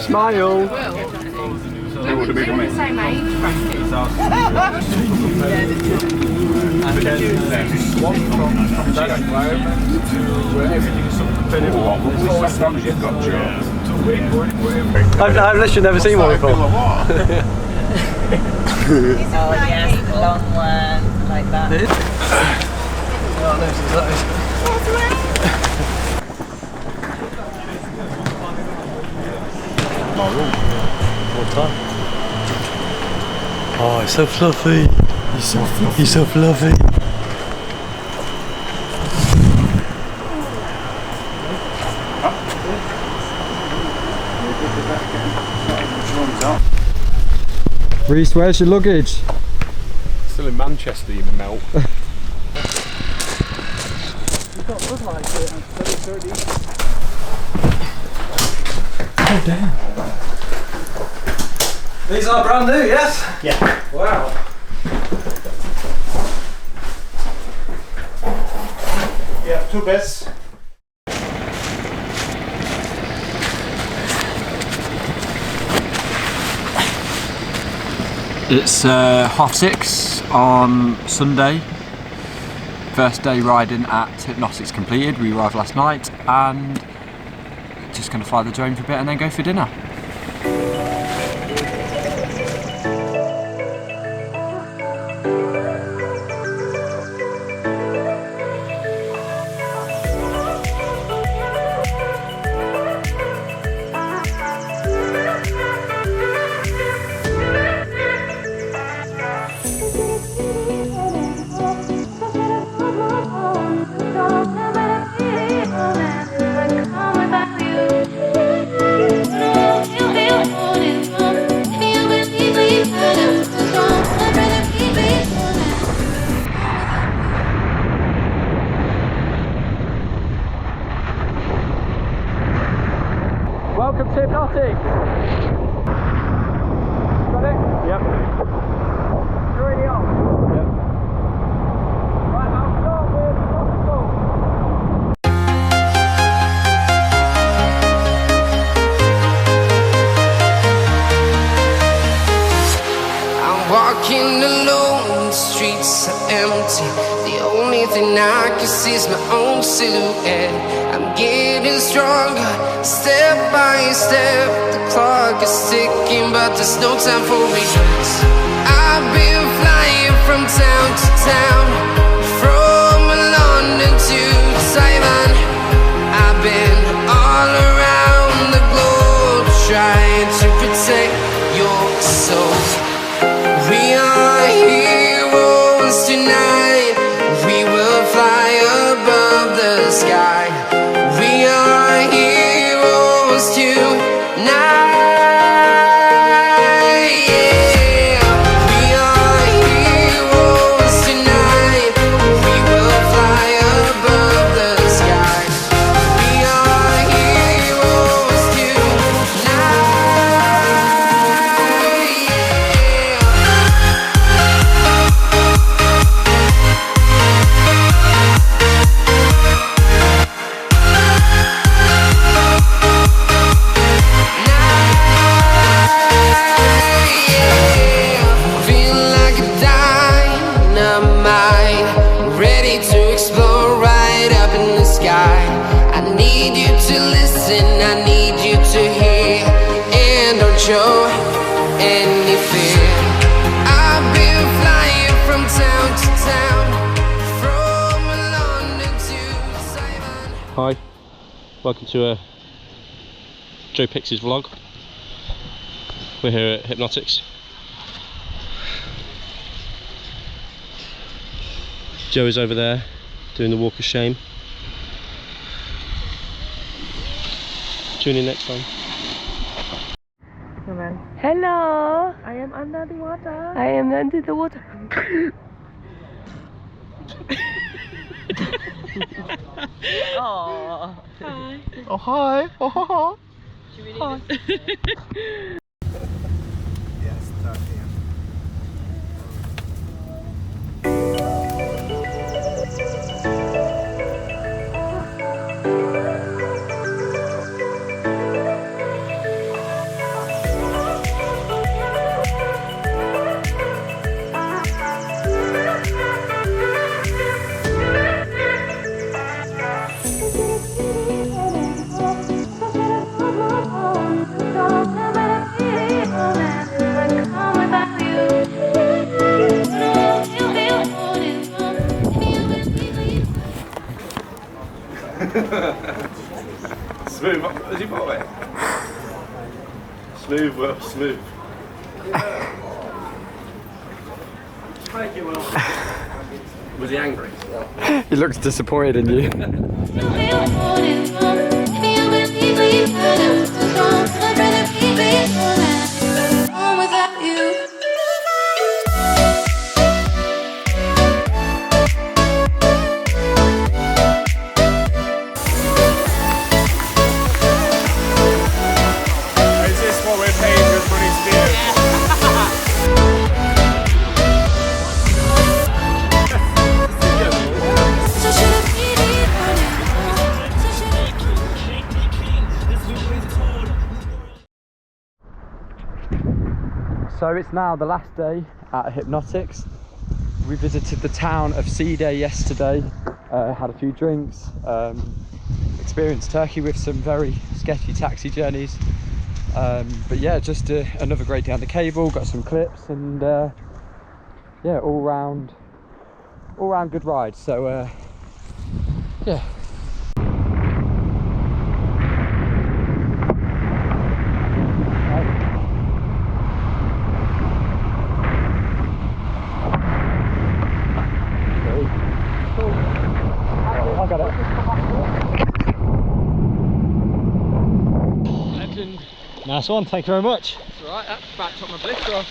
Smile. They would have been on it. Same age bracket. One from that environment to where everything is so competitive. As long as you've got your I've literally never seen one before. Oh yes, long one like that. Oh, no, she's like this. What time? Oh, it's so fluffy. He's so fluffy. He's so fluffy. Reese, where's your luggage? Still in Manchester, you melt. Oh damn. These are brand new, yes? Yeah. Wow. Yeah, 2 beds. It's 6:30 on Sunday. First day riding at Hypnotics completed. We arrived last night and just going to fly the drone for a bit and then go for dinner. Welcome to Hypnotics. Got it? Yep. You're already on? Yep. Right, I'll start with possible. I'm walking alone, the streets are empty. The only thing I can see is my own silhouette. I'm getting stronger, step by step. The clock is ticking, but there's no time for regrets. I've been flying from town to town, from London to Taiwan. I've been all around the globe, trying to protect your soul. We are heroes tonight. We will fly above the sky. We are heroes tonight. Yeah. We are heroes tonight. We will fly above the sky. We are heroes tonight. Feeling like a dynamite, ready to explore right up in the sky. I need you to listen, I need you to hear, and don't show any fear. I've been flying from town to town, from London to Taiwan. Hi, welcome to Joe Pix's vlog. We're here at Hypnotics. Joe is over there doing the walk of shame. Tune in next time. Hello. I am under the water. I am under the water. Oh. Hi. Oh hi. Oh ha ha. Hi. Yes, 30. Smooth. Has he bought it? Smooth, well, smooth. Was he angry? He looks disappointed in you. Is this what we're paying good money to do? So it's now the last day at Hypnotics. We visited the town of Sea yesterday, had a few drinks, experienced Turkey with some very sketchy taxi journeys. But yeah, just another great day on the cable, got some clips, and yeah, all round good ride. So yeah. I got it. Nice one, thank you very much. It's alright, that backed up my blister off.